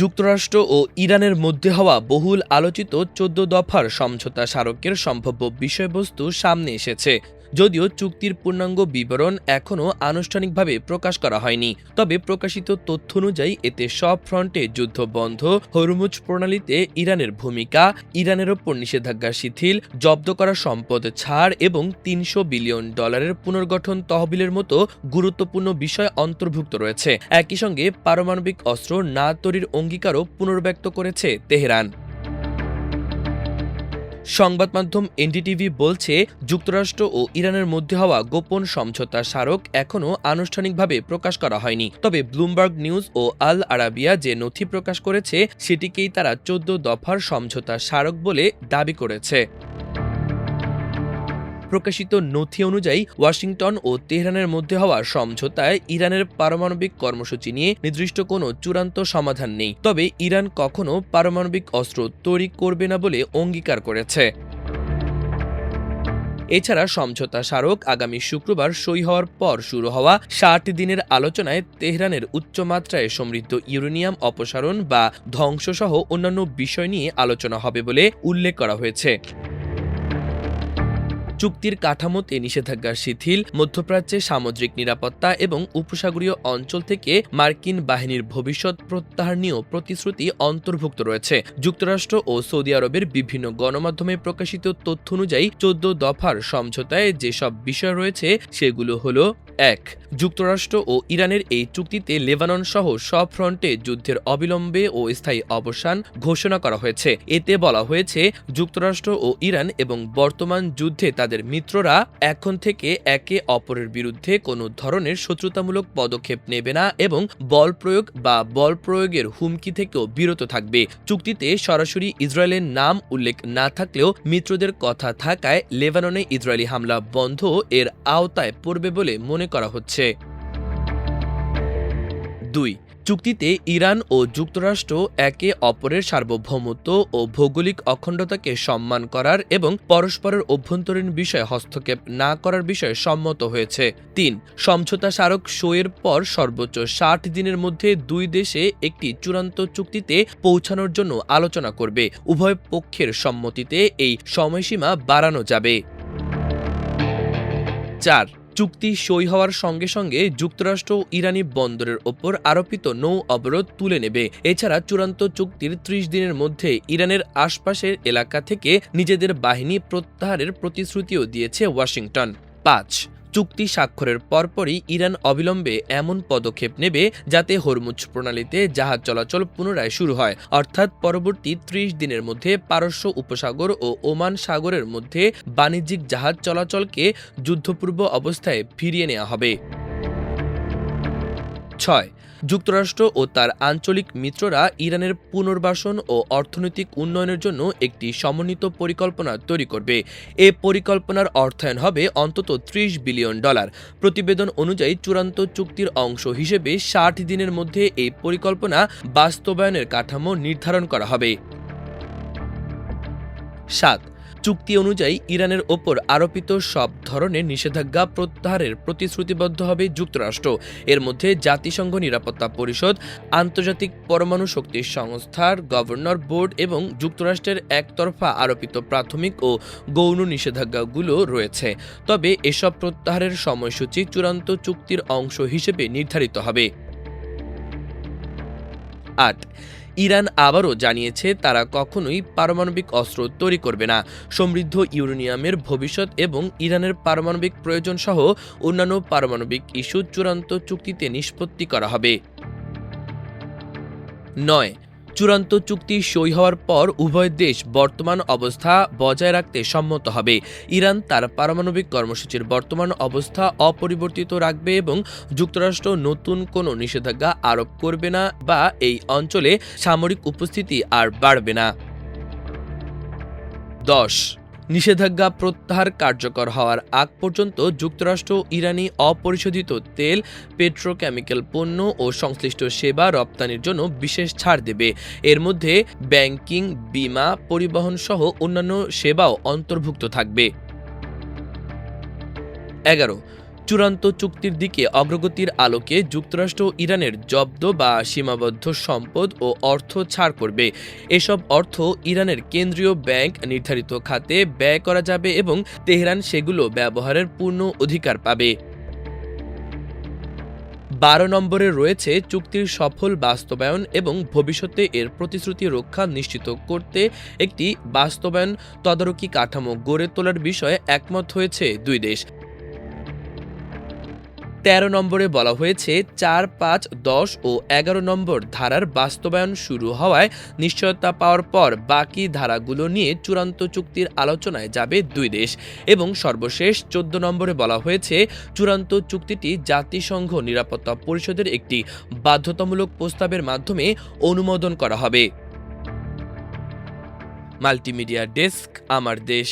যুক্তরাষ্ট্র ও ইরানের মধ্যে হওয়া বহুল আলোচিত ১৪ দফার সমঝোতা স্মারকের সম্ভাব্য বিষয়বস্তু সামনে এসেছে। যদিও চুক্তির পূর্ণাঙ্গ বিবরণ এখনও আনুষ্ঠানিকভাবে প্রকাশ করা হয়নি, তবে প্রকাশিত তথ্য অনুযায়ী এতে সব ফ্রন্টে যুদ্ধ বন্ধ, হরমুজ প্রণালীতে ইরানের ভূমিকা, ইরানের ওপর নিষেধাজ্ঞা শিথিল, জব্দ করা সম্পদ ছাড় এবং $৩০০ বিলিয়ন পুনর্গঠন তহবিলের মতো গুরুত্বপূর্ণ বিষয় অন্তর্ভুক্ত রয়েছে। একই সঙ্গে পারমাণবিক অস্ত্র না তৈরির অঙ্গীকারও পুনর্ব্যক্ত করেছে তেহরান। সংবাদ মাধ্যম এনডিটিভি বলছে, যুক্তরাষ্ট্র ও ইরানের মধ্যে হওয়া গোপন সমঝোতা স্মারক এখনও আনুষ্ঠানিকভাবে প্রকাশ করা হয়নি, তবে ব্লুমবার্গ নিউজ ও আল আরাবিয়া যে নথি প্রকাশ করেছে সেটিকেই তারা ১৪ দফার সমঝোতা স্মারক বলে দাবি করেছে। প্রকাশিত নথি অনুযায়ী ওয়াশিংটন ও তেহরানের মধ্যে হওয়া সমঝোতায় ইরানের পারমাণবিক কর্মসূচি নিয়ে নির্দিষ্ট কোনো চূড়ান্ত সমাধান নেই, তবে ইরান কখনো পারমাণবিক অস্ত্র তৈরি করবে না বলে অঙ্গীকার করেছে। এছাড়া সমঝোতা স্মারক আগামী শুক্রবার সই হওয়ার পর শুরু হওয়া ৬০ দিনের আলোচনায় তেহরানের উচ্চমাত্রায় সমৃদ্ধ ইউরেনিয়াম অপসারণ বা ধ্বংসসহ অন্যান্য বিষয় নিয়ে আলোচনা হবে বলে উল্লেখ করা হয়েছে। চুক্তির কাঠামোতে নিষেধাজ্ঞা শিথিল, মধ্যপ্রাচ্যে সামুদ্রিক নিরাপত্তা এবং উপসাগরীয় অঞ্চল থেকে মার্কিন বাহিনীর ভবিষ্যৎ প্রত্যাহার নিয়েও প্রতিশ্রুতি অন্তর্ভুক্ত রয়েছে। যুক্তরাষ্ট্র ও সৌদি আরবের বিভিন্ন গণমাধ্যমে প্রকাশিত তথ্য অনুযায়ী ১৪ দফার সমঝোতায় যেসব বিষয় রয়েছে সেগুলো হলো: ১. যুক্তরাষ্ট্র ও ইরানের এই চুক্তিতে লেবানন সহ সব ফ্রন্টে যুদ্ধের অবিলম্বে ও স্থায়ী অবসান ঘোষণা করা হয়েছে। এতে বলা হয়েছে, যুক্তরাষ্ট্র ও ইরান এবং বর্তমান যুদ্ধে তাদের মিত্ররা এখন থেকে একে অপরের বিরুদ্ধে কোনো ধরনের শত্রুতামূলক পদক্ষেপ নেবে না এবং বল প্রয়োগ বা বল প্রয়োগের হুমকি থেকেও বিরত থাকবে। চুক্তিতে সরাসরি ইসরায়েলের নাম উল্লেখ না থাকলেও মিত্রদের কথা থাকায় লেবাননে ইসরায়েলি হামলা বন্ধ এর আওতায় পড়বে বলে মনে করা হচ্ছে। ২. চুক্তিতে ইরান ও যুক্তরাষ্ট্র একে অপরের সার্বভৌমত্ব ও ভৌগোলিক অখণ্ডতাকে সম্মান করার এবং পরস্পরের অভ্যন্তরীণ বিষয়ে হস্তক্ষেপ না করার বিষয়ে সম্মত হয়েছে। ৩. সমঝোতা স্মারক সইয়ের পর সর্বোচ্চ ৬০ দিনের মধ্যে দুই দেশে একটি চূড়ান্ত চুক্তিতে পৌঁছানোর জন্য আলোচনা করবে। উভয় পক্ষের সম্মতিতে এই সময়সীমা বাড়ানো যাবে। ৪. চুক্তি সই হওয়ার সঙ্গে সঙ্গে যুক্তরাষ্ট্র ইরানি বন্দরের ওপর আরোপিত নৌ অবরোধ তুলে নেবে। এছাড়া চূড়ান্ত চুক্তির ৩০ দিনের মধ্যে ইরানের আশপাশের এলাকা থেকে নিজেদের বাহিনী প্রত্যাহারের প্রতিশ্রুতিও দিয়েছে ওয়াশিংটন। ৫. চুক্তি স্বাক্ষরের পরপরই ইরান অবিলম্বে এমন পদক্ষেপ নেবে যাতে হরমুজ প্রণালীতে জাহাজ চলাচল পুনরায় শুরু হয়, অর্থাৎ পরবর্তী ৩০ দিনের মধ্যে পারস্য উপসাগর ও ওমান সাগরের মধ্যে বাণিজ্যিক জাহাজ চলাচলকে যুদ্ধপূর্ব অবস্থায় ফিরিয়ে নেওয়া হবে। ৬. যুক্তরাষ্ট্র ও তার আঞ্চলিক মিত্ররা ইরানের পুনর্বাসন ও অর্থনৈতিক উন্নয়নের জন্য একটি সমন্বিত পরিকল্পনা তৈরি করবে। এ পরিকল্পনার অর্থায়ন হবে অন্তত $৩০ বিলিয়ন। প্রতিবেদন অনুযায়ী চূড়ান্ত চুক্তির অংশ হিসেবে ৬০ দিনের মধ্যে এই পরিকল্পনা বাস্তবায়নের কাঠামো নির্ধারণ করা হবে। ৭. চুক্তি অনুযায়ী ইরানের ওপর আরোপিত সব ধরনের নিষেধাজ্ঞা প্রত্যাহারের প্রতিশ্রুতিবদ্ধ হবে যুক্তরাষ্ট্র। এর মধ্যে জাতিসংঘ নিরাপত্তা পরিষদ, আন্তর্জাতিক পরমাণু শক্তি সংস্থার গভর্নর বোর্ড এবং যুক্তরাষ্ট্রের একতরফা আরোপিত প্রাথমিক ও গৌণ নিষেধাজ্ঞাগুলো রয়েছে। তবে এসব প্রত্যাহারের সময়সূচি চূড়ান্ত চুক্তির অংশ হিসেবে নির্ধারিত হবে। ৮. ইরান আবারও জানিয়েছে তারা কখনোই পারমাণবিক অস্ত্র তৈরি করবে না। সমৃদ্ধ ইউরেনিয়ামের ভবিষ্যৎ এবং ইরানের পারমাণবিক প্রয়োজন সহ অন্যান্য পারমাণবিক ইস্যু চূড়ান্ত চুক্তিতে নিষ্পত্তি করা হবে। ৯. চূড়ান্ত চুক্তি সই হওয়ার পর উভয় দেশ বর্তমান অবস্থা বজায় রাখতে সম্মত হবে। ইরান তার পারমাণবিক কর্মসূচির বর্তমান অবস্থা অপরিবর্তিত রাখবে এবং যুক্তরাষ্ট্র নতুন কোনো নিষেধাজ্ঞা আরোপ করবে না বা এই অঞ্চলে সামরিক উপস্থিতি আর বাড়বে না। ১০. নিষেধাজ্ঞা প্রত্যাহার কার্যকর হওয়ার আগ পর্যন্ত যুক্তরাষ্ট্র ইরানি অপরিশোধিত তেল, পেট্রোকেমিক্যাল পণ্য ও সংশ্লিষ্ট সেবা রপ্তানির জন্য বিশেষ ছাড় দেবে। এর মধ্যে ব্যাংকিং, বীমা, পরিবহন সহ অন্যান্য সেবাও অন্তর্ভুক্ত থাকবে। ১১. চূড়ান্ত চুক্তির দিকে অগ্রগতির আলোকে যুক্তরাষ্ট্র ইরানের জব্দ বা সীমাবদ্ধ সম্পদ ও অর্থ ছাড় করবে। এসব অর্থ ইরানের কেন্দ্রীয় ব্যাংক নির্ধারিত খাতে ব্যয় করা যাবে এবং তেহরান সেগুলো ব্যবহারের পূর্ণ অধিকার পাবে। ১২ নম্বরে রয়েছে চুক্তির সফল বাস্তবায়ন এবং ভবিষ্যতে এর প্রতিশ্রুতি রক্ষা নিশ্চিত করতে একটি বাস্তবায়ন তদারকি কাঠামো গড়ে তোলার বিষয়ে একমত হয়েছে দুই দেশ। ১৩ নম্বরে বলা হয়েছে ৪, ৫, ১০ ও ১১ নম্বর ধারার বাস্তবায়ন শুরু হওয়ায় নিশ্চয়তা পাওয়ার পর বাকি ধারাগুলো নিয়ে চূড়ান্ত চুক্তির আলোচনায় যাবে দুই দেশ। এবং সর্বশেষ ১৪ নম্বরে বলা হয়েছে চূড়ান্ত চুক্তিটি জাতিসংঘ নিরাপত্তা পরিষদের একটি বাধ্যতামূলক প্রস্তাবের মাধ্যমে অনুমোদন করা হবে। মাল্টিমিডিয়া ডেস্ক, আমার দেশ।